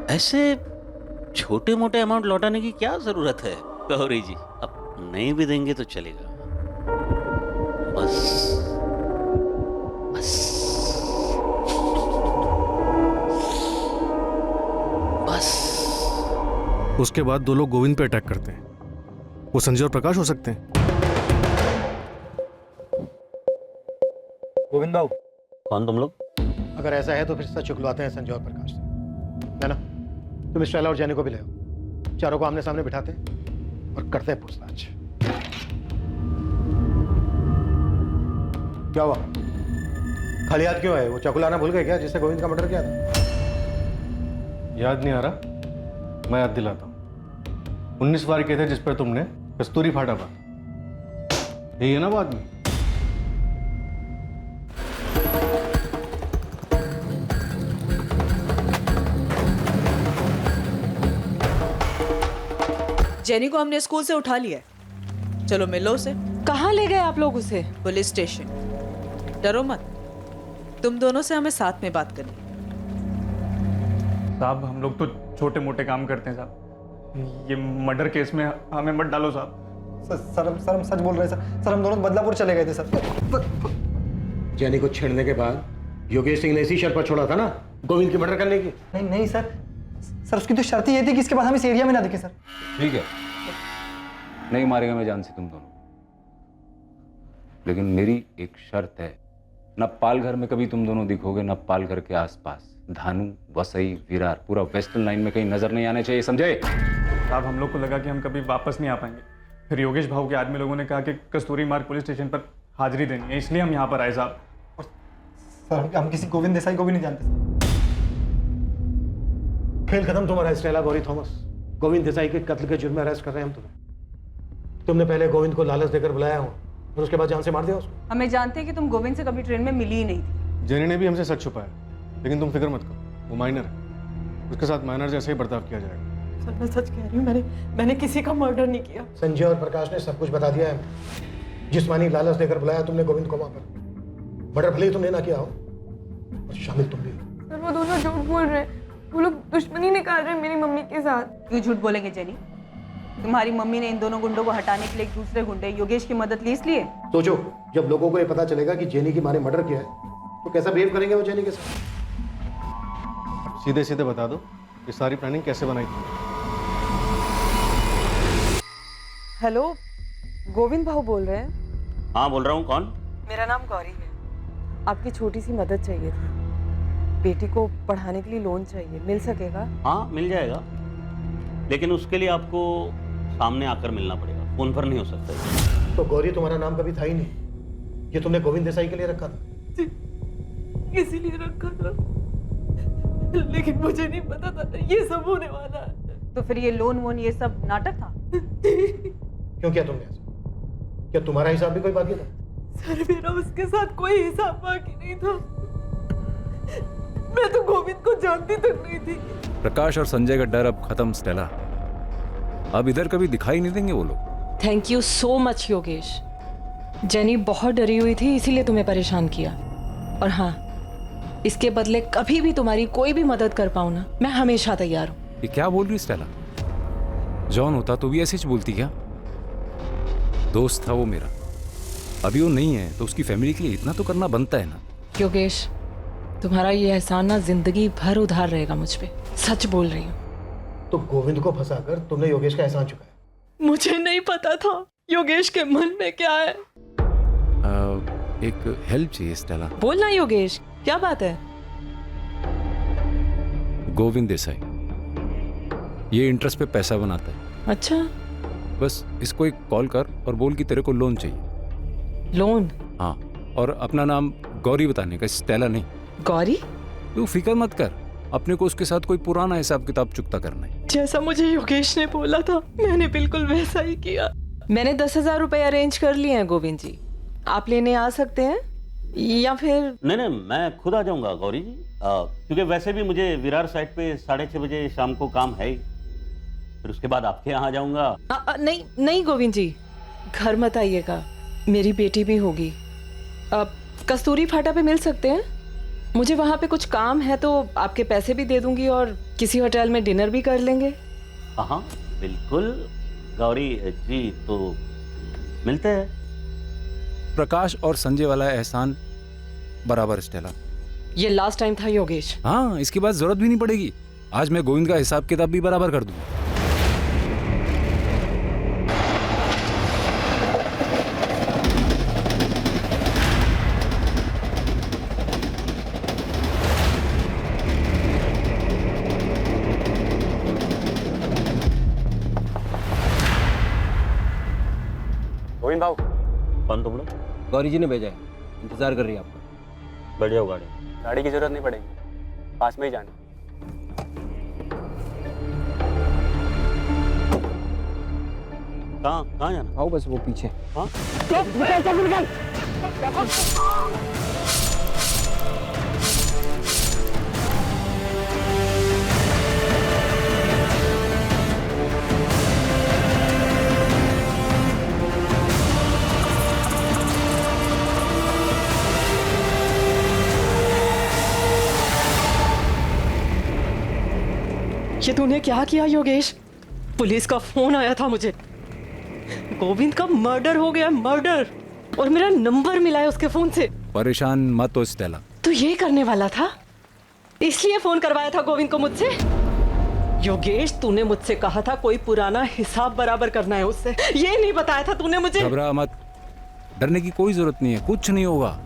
ऐसे छोटे मोटे अमाउंट लौटाने की क्या जरूरत है गौरी जी? अब नहीं भी देंगे तो चलेगा, बस बस बस। उसके बाद 2 लोग गोविंद पे अटैक करते हैं, वो संजय और प्रकाश हो सकते हैं। गोविंद बाबू, कौन तुम लोग? अगर ऐसा है तो फिर सच चुकलवाते हैं संजय और प्रकाश से, है ना? तुम स्टेला और जैनी को भी ले आओ, चारों को आमने सामने बिठाते और करते हैं पूछताछ। क्या हुआ? खाली हाथ क्यों है? वो चाकू लाना भूल गए क्या, जिससे गोविंद का मर्डर किया था? याद नहीं आ रहा, मैं याद दिलाता हूँ। 19 बार किए थे जिस पर तुमने कस्तूरी फाटा पा, यही है ना वो आदमी? जेनी को हमने स्कूल से उठा लिया है, चलो मिलो उसे। कहाँ ले गए आप लोग उसे? Police station. डरो मत, तुम दोनों से हमें साथ में बात करनी। साहब हम लोग तो छोटे मोटे काम करते हैं साहब, ये मर्डर केस में हमें मत डालो साहब। सर हम सच बोल रहे हैं सर हम दोनों बदलापुर चले गए थे सर। जैनी को छेड़ने के बाद योगेश सिंह ने इसी शर्त पर छोड़ा था ना, गोविंद की मर्डर करने की। नहीं सर उसकी तो शर्त ये थी कि इसके बाद हम इस एरिया में ना दिखे सर। ठीक है, नहीं मारेगा मैं जान से तुम दोनों, लेकिन मेरी एक शर्त है, न पालघर में कभी तुम दोनों दिखोगे, न पालघर के आसपास। धानु, वसई, विरार, पूरा वेस्टर्न लाइन में कहीं नजर नहीं आने चाहिए, समझे? साहब हम लोग को लगा कि हम कभी वापस नहीं आ पाएंगे, फिर योगेश भाऊ के आदमी लोगों ने कहा कि कस्तूरी मार्ग पुलिस स्टेशन पर हाजिरी देनी है, इसलिए हम यहाँ पर आए साहब। सर हम किसी गोविंद देसाई को भी नहीं जानते। खेल खत्म तुम्हारा स्टेला गौरी थॉमस। गोविंद देसाई के कत्ल के जुर्म में अरेस्ट कर रहे हैं हम तुम्हें। तुमने पहले गोविंद को लालच देकर बुलाया हो और उसके बाद जान से मार दिया उसको। हमें जानते हैं कि तुम गोविंद से कभी ट्रेन में मिली ही नहीं थी। जेनी ने भी हमसे सच छुपाया, लेकिन तुम फिक्र मत करो, वो माइनर है, उसके साथ माइनर जैसे ही बर्ताव किया जाएगा। सर मैं सच कह रही हूँ, मैंने किसी का मर्डर नहीं किया। संजय और प्रकाश ने सब कुछ बता दिया है। जिस्मानी लालच देकर बुलाया तुमने गोविंद को वहां पर। मर्डर भले ही तुमने ना किया हो और शामिल तुम भी। सर वो दोनों झूठ बोल रहे हैं, वो लोग दुश्मनी निकाल रहे हैं मेरी मम्मी के साथ। क्यों झूठ बोलेंगे जेनी? तुम्हारी मम्मी ने इन दोनों गुंडों को हटाने के लिए एक दूसरे गुंडे योगेश की मदद ली इसलिए। सोचो, जब लोगों को ये पता चलेगा कि जेनी की मां ने मर्डर किया है तो कैसा बिहेव करेंगे वो जेनी के साथ। सीधे सीधे बता दो ये सारी प्लानिंग कैसे बनाई थी? हेलो, गोविंद भाऊ बोल रहे हैं? हाँ बोल रहा हूँ, कौन? मेरा नाम गौरी है, आपकी छोटी सी मदद चाहिए थी। बेटी को पढ़ाने के लिए लोन चाहिए, मिल सकेगा? हाँ मिल जाएगा, लेकिन उसके लिए आपको सामने आकर मिलना पड़ेगा, फोन पर नहीं हो सकता। तो गौरी तुम्हारा नाम कभी था ही नहीं, ये तुमने गोविंद देसाई के लिए रखा था। इसीलिए रखा था, लेकिन मुझे नहीं पता था ये सब होने वाला है। तो फिर ये लोन वोन ये सब नाटक था? क्यों किया तुमने ऐसा? क्या तुम्हारा हिसाब भी कोई बाकी था? सर मेरा उसके साथ कोई हिसाब बाकी नहीं था, मैं तो गोविंद को जानती तक नहीं थी। प्रकाश और संजय का डर अब खत्म स्टेला, अब इधर कभी दिखाई नहीं देंगे वो लोग। Thank you so much Yogesh. Jenny बहुत डरी हुई थी इसीलिए तुम्हें परेशान किया, और हाँ इसके बदले कभी भी तुम्हारी कोई भी मदद कर पाऊँ ना, मैं हमेशा तैयार हूँ। ये क्या बोल रही स्टेला? जॉन होता तो भी ऐसे ही बोलती क्या? दोस्त था वो मेरा, अभी वो नहीं है तो उसकी फैमिली के लिए इतना तो करना बनता है ना। योगेश तुम्हारा ये एहसान ना जिंदगी भर उधार रहेगा मुझ पे, सच बोल रही हूँ। तो गोविंद को फंसाकर तुमने योगेश का एहसान चुकाया। मुझे नहीं पता था योगेश के मन में क्या है। एक हेल्प चाहिए स्टेला। बोलना योगेश, क्या बात है? गोविंद देसाई ये इंटरेस्ट पे पैसा बनाता है। अच्छा, बस इसको एक कॉल कर और बोल कि तेरे को लोन चाहिए। लोन? हाँ, और अपना नाम गौरी बताने का, स्टेला नहीं। गौरी? तू फिक्र मत कर, अपने को उसके साथ कोई पुराना हिसाब किताब चुकता करना है। जैसा मुझे योगेश ने बोला था मैंने बिल्कुल वैसा ही किया। मैंने 10,000 रुपए अरेंज कर लिए हैं गोविंद जी, आप लेने आ सकते हैं या फिर? नहीं मैं खुद आ जाऊंगा गौरी जी, क्योंकि वैसे भी मुझे विरार साइड पे 6:30 बजे शाम को काम है ही, फिर उसके बाद आपके यहाँ आ जाऊंगा। नहीं गोविंद जी, घर मत आइएगा, मेरी बेटी भी होगी। कस्तूरी फाटा पे मिल सकते हैं? मुझे वहाँ पे कुछ काम है तो आपके पैसे भी दे दूंगी और किसी होटल में डिनर भी कर लेंगे। हाँ बिल्कुल गौरी जी, तो मिलते हैं। प्रकाश और संजय वाला एहसान बराबर स्टेला। ये लास्ट टाइम था योगेश। हाँ, इसके बाद जरूरत भी नहीं पड़ेगी, आज मैं गोविंद का हिसाब किताब भी बराबर कर दूंगा। गोविंद भाव। कौन तुम लोग? गौरी जी ने भेजा है, इंतजार कर रही है आपका। बैठ जाओ गाड़ी। गाड़ी की जरूरत नहीं पड़ेगी, पास में ही जाना। कहाँ जाना? आओ बस वो पीछे। हाँ ये तूने क्या किया योगेश? पुलिस का फोन आया था मुझे, गोविंद का मर्डर हो गया, मर्डर, और मेरा नंबर मिला है उसके फोन से। परेशान मत हो स्टेला। तू ये करने वाला था, इसलिए फोन करवाया था गोविंद को मुझसे। योगेश, तूने मुझसे कहा था कोई पुराना हिसाब बराबर करना है उससे, ये नहीं बताया था तूने मुझे। घबरा मत, डरने की कोई जरूरत नहीं है, कुछ नहीं होगा।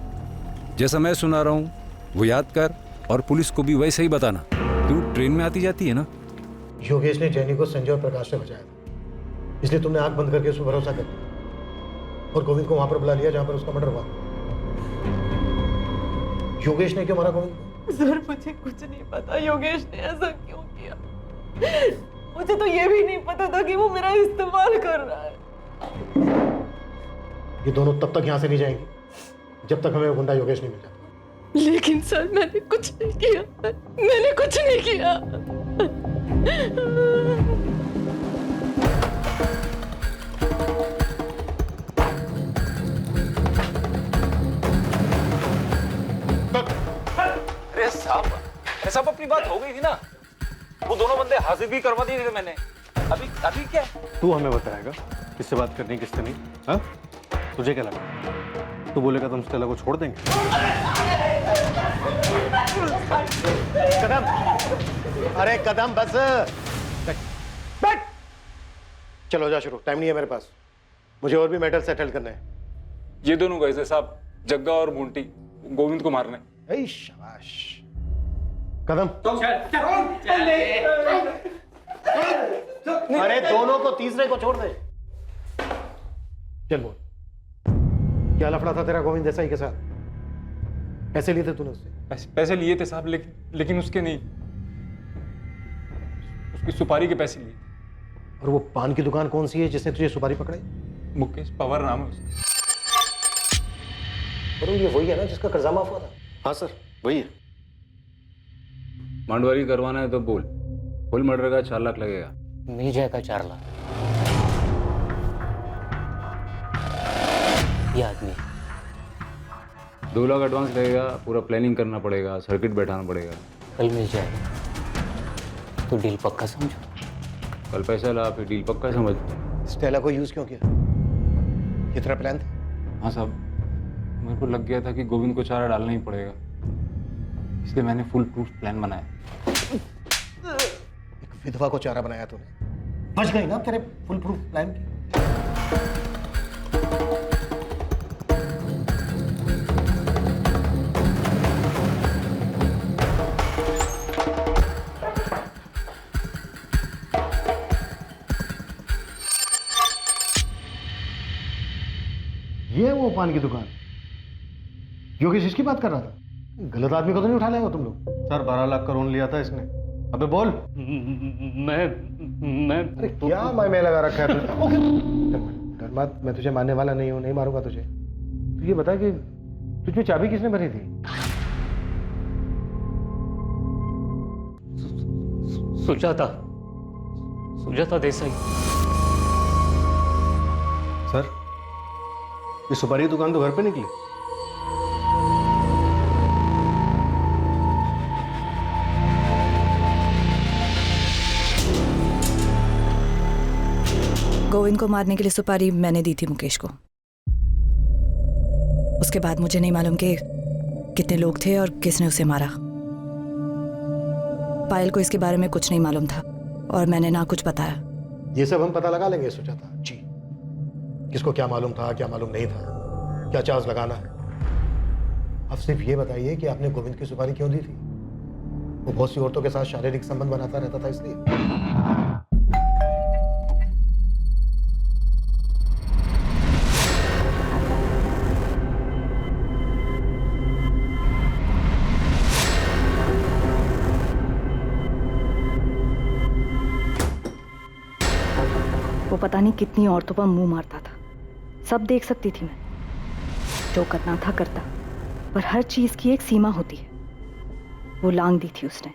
जैसा मैं सुना रहा हूँ वो याद कर, और पुलिस को भी वैसे ही बताना। तू ट्रेन में आती जाती है ना? योगेश ने जैनी को संजय और प्रकाश से बचाया था, इसलिए तुमने आंख बंद करके उस पर भरोसा कर लिया और गोविंद को वहां पर बुला लिया जहां पर उसका मर्डर हुआ। योगेश ने क्यों मारा गोविंद को? सर मुझे कुछ नहीं पता योगेश ने ऐसा क्यों किया। मुझे तो ये भी नहीं पता था कि वो मेरा इस्तेमाल कर रहा है। ये दोनों तब तक यहां से नहीं जाएंगे जब तक हमें वो गुंडा योगेश नहीं मिल जाता। लेकिन सर मैंने कुछ नहीं किया, मैंने कुछ नहीं किया। अरे साहब अपनी बात हो गई थी ना, वो दोनों बंदे हाजिर भी करवा दिए थे मैंने। अभी क्या? तू हमें बताएगा किससे बात करनी किससे नहीं? हाँ, तुझे क्या लगा तू बोलेगा तुम स्टेला को छोड़ देंगे? कदम, अरे कदम बस बैठ। चलो जा शुरू, टाइम नहीं है मेरे पास, मुझे और भी मैटर सेटल करना है। ये दोनों गए थे साहब, जग्गा और बूंटी, गोविंद को मारने। ऐ शाबाश। कदम अरे दोनों को, तीसरे को छोड़ दे। चल बोल, क्या लफड़ा था तेरा गोविंद देसाई के साथ? पैसे लिए थे तूने उससे? पैसे लिए थे साहब, लेकिन उसके नहीं, उसकी सुपारी के पैसे लिए। और वो पान की दुकान कौन सी है जिसने तुझे सुपारी पकड़ाई? मुकेश पवार नाम है उसका। और ये वही है ना जिसका कर्जा माफ हुआ था? हाँ सर, वही है। मांडवारी करवाना है तो बोल, फुल मर्डर का 4 लाख लगेगा। नहीं जाएगा 4 लाख। ये आदमी 2 लाख एडवांस लगेगा, पूरा प्लानिंग करना पड़ेगा, सर्किट बैठाना पड़ेगा। कल मिल जाएगा तो डील पक्का समझो। कल पैसा ला, फिर डील पक्का समझ। स्टेला को यूज क्यों किया? ये तेरा प्लान था? हाँ साहब, मेरे को लग गया था कि गोविंद को चारा डालना ही पड़ेगा, इसलिए मैंने फुल प्रूफ प्लान बनाया। एक विधवा को चारा बनाया तूने, बच गई ना तेरे फुल प्रूफ प्लान की। ये वो पान की दुकान, योगेश इसकी बात कर रहा था? गलत आदमी को तो नहीं उठा लेगा तुम लोग? सर 12 लाख का लोन लिया था इसने। अबे बोल। मैं अरे क्या मैं लगा रखा है तुझे? डर मत, मैं तुझे मारने वाला नहीं हूं, नहीं मारूंगा तुझे। तू ये बता कि तुझमें चाबी किसने भरी थी? सुजाता देसाई। सर, ये सुपारी की दुकान तो घर पे निकली। गोविंद को मारने के लिए सुपारी मैंने दी थी मुकेश को। उसके बाद मुझे नहीं मालूम कि कितने लोग थे और किसने उसे मारा। पायल को इसके बारे में कुछ नहीं मालूम था और मैंने ना कुछ बताया। ये सब हम पता लगा लेंगे सुजाता जी, किसको क्या मालूम था, क्या मालूम नहीं था, क्या चार्ज लगाना है। अब सिर्फ ये बताइए कि आपने गोविंद की सुपारी क्यों दी थी? वो बहुत सी औरतों के साथ शारीरिक संबंध बनाता रहता था इसलिए? वो पता नहीं कितनी औरतों पर मुंह मारता था। सब देख सकती थी मैं, जो करना था करता, पर हर चीज की एक सीमा होती है। वो लांग दी थी उसने।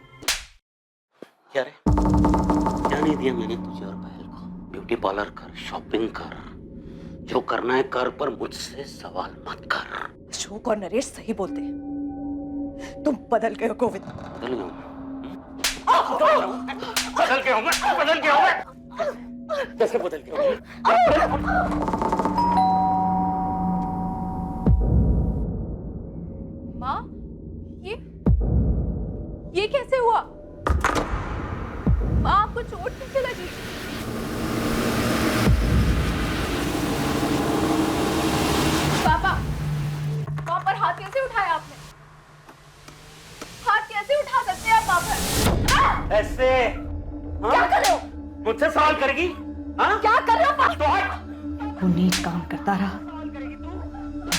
क्या रे, क्या नहीं दिया मैंने तुझे और पायल को? ब्यूटी पार्लर कर, शॉपिंग कर, जो करना है कर, पर मुझसे सवाल मत कर। अशोक और नरेश सही बोलते हैं, तुम बदल गए हो गोविंद। बदल गया बदल गया हूँ। कैसे बदल गया? माँ, ये कैसे हुआ? माँ, आपको चोट कैसे लगी? पापा, वहाँ पर हाथ कैसे उठाया आपने? हाथ कैसे उठा सकते हैं आप वहाँ पर? ऐसे? क्या कर रहे हो? मुझसे सवाल करेगी? हाँ? क्या कर रहे हो पापा? वो नीच काम करता रहा और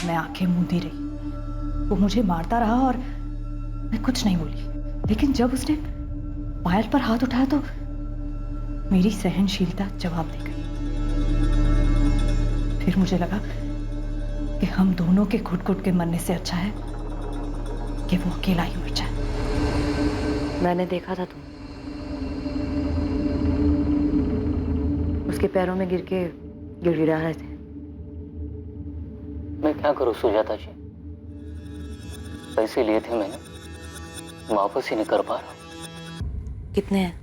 मैं आंखें मूंदी रही। वो मुझे मारता रहा और मैं कुछ नहीं बोली, लेकिन जब उसने पायल पर हाथ उठाया तो मेरी सहनशीलता जवाब दे गई। फिर मुझे लगा कि हम दोनों के घुट-घुट के मरने से अच्छा है कि वो अकेला ही मर जाए। मैंने देखा था तुम उसके पैरों में गिर के गिड़गिड़ा रहे थे। मैं क्या करूं सुजाता जी? पैसे लिए थे मैंने, वापस ही नहीं कर पा रहा। कितने हैं?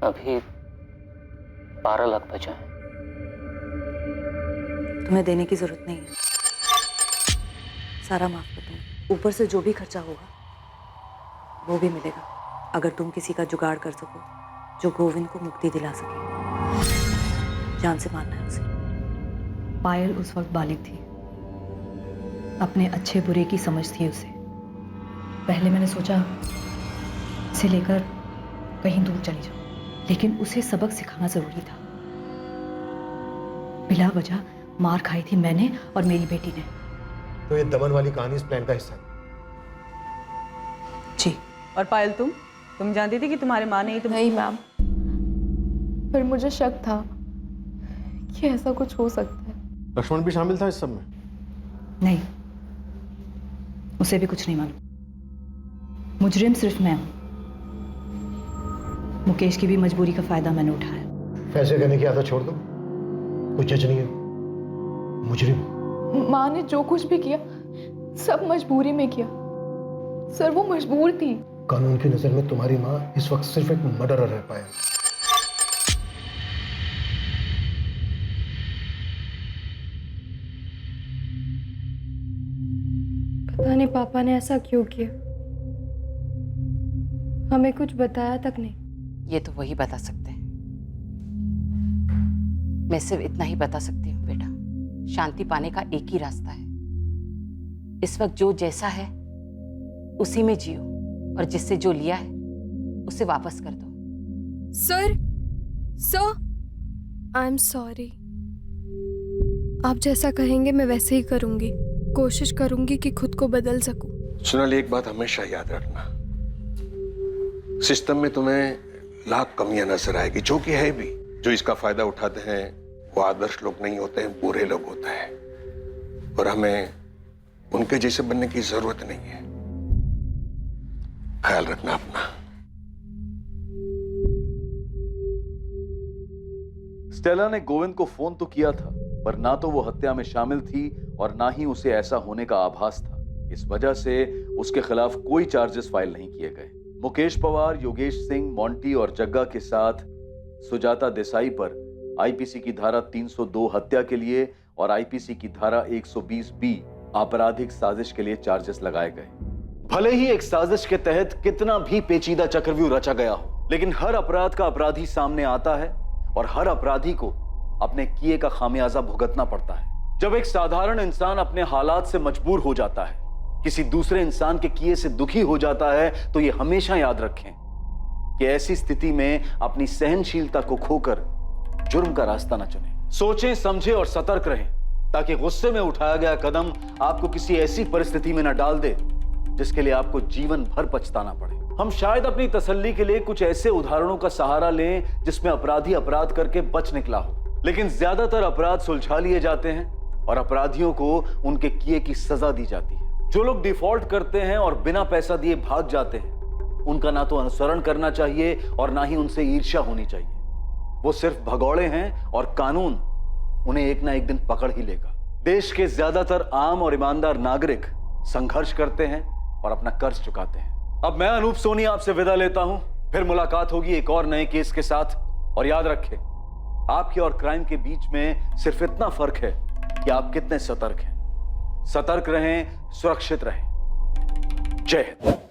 अभी 12 लाख बचा है। तुम्हें देने की जरूरत नहीं है, सारा माफ कर दूंगी। ऊपर से जो भी खर्चा होगा वो भी मिलेगा, अगर तुम किसी का जुगाड़ कर सको जो गोविंद को मुक्ति दिला सके। जान से मारना है उसे। पायल उस वक्त बालिग थी, अपने अच्छे बुरे की समझ थी उसे। पहले मैंने सोचा इसे लेकर कहीं दूर चली जाऊं, लेकिन उसे सबक सिखाना जरूरी था। बिला वजह मार खाई थी मैंने और मेरी बेटी ने। तो ये दमन वाली कहानी इस प्लान का हिस्सा है? जी। और पायल, तुम जानती थी कि तुम्हारे माँ ने ही नहीं मैम, पर मुझे शक था कि ऐसा कुछ हो सकता है। लक्ष्मण भी शामिल था इस सब में? नहीं, उसे भी कुछ नहीं मालूम। मुजरिम सिर्फ मैं हूं। मुकेश की भी मजबूरी का फायदा मैंने उठाया। फैसले करने की आदत छोड़ दो, कुछ जज नहीं है। मुजरिम माँ ने जो कुछ भी किया सब मजबूरी में किया। सर, वो मजबूर थी। कानून की नजर में तुम्हारी माँ इस वक्त सिर्फ एक मर्डरर रह पाया। पता नहीं पापा ने ऐसा क्यों किया, हमें कुछ बताया तक नहीं। ये तो वही बता सकते हैं। मैं सिर्फ इतना ही बता सकती हूँ बेटा, शांति पाने का एक ही रास्ता है। इस वक्त जो जैसा है उसी में जियो, और जिससे जो लिया है उसे वापस कर दो। Sir, I am sorry. आप जैसा कहेंगे मैं वैसे ही करूंगी। कोशिश करूंगी कि खुद को बदल सकूं। सोनाली, एक बात हमेशा याद रखना, सिस्टम में तुम्हें लाख कमियां नजर आएगी, जो कि है भी। जो इसका फायदा उठाते हैं वो आदर्श लोग नहीं होते हैं, बुरे लोग होते हैं, और हमें उनके जैसे बनने की जरूरत नहीं है। ख्याल रखना अपना। स्टेला ने गोविंद को फोन तो किया था, पर ना तो वो हत्या में शामिल थी और ना ही उसे ऐसा होने का आभास था। इस वजह से उसके खिलाफ कोई चार्जेस फाइल नहीं किए गए। मुकेश पवार, योगेश सिंह, मोंटी और जग्गा के साथ सुजाता देसाई पर आईपीसी की धारा 302 हत्या के लिए और आईपीसी की धारा 120B आपराधिक साजिश के लिए चार्जेस लगाए गए। भले ही एक साजिश के तहत कितना भी पेचीदा चक्रव्यूह रचा गया हो, लेकिन हर अपराध का अपराधी सामने आता है और हर अपराधी को अपने किए का खामियाजा भुगतना पड़ता है। जब एक साधारण इंसान अपने हालात से मजबूर हो जाता है, किसी दूसरे इंसान के किए से दुखी हो जाता है, तो ये हमेशा याद रखें कि ऐसी स्थिति में अपनी सहनशीलता को खोकर जुर्म का रास्ता न चुनें। सोचें, समझें और सतर्क रहें, ताकि गुस्से में उठाया गया कदम आपको किसी ऐसी परिस्थिति में न डाल दे जिसके लिए आपको जीवन भर पछताना पड़े। हम शायद अपनी तसल्ली के लिए कुछ ऐसे उदाहरणों का सहारा लें जिसमें अपराधी अपराध करके बच निकला हो, लेकिन ज्यादातर अपराध सुलझा लिए जाते हैं और अपराधियों को उनके किए की सजा दी जाती है। जो लोग डिफॉल्ट करते हैं और बिना पैसा दिए भाग जाते हैं, उनका ना तो अनुसरण करना चाहिए और ना ही उनसे ईर्ष्या होनी चाहिए। वो सिर्फ भगौड़े हैं और कानून उन्हें एक ना एक दिन पकड़ ही लेगा। देश के ज्यादातर आम और ईमानदार नागरिक संघर्ष करते हैं और अपना कर्ज चुकाते हैं। अब मैं अनूप सोनी आपसे विदा लेता हूं, फिर मुलाकात होगी एक और नए केस के साथ। और याद रखें, आपके और क्राइम के बीच में सिर्फ इतना फर्क है कि आप कितने सतर्क हैं। सतर्क रहें, सुरक्षित रहें। जय हिंद।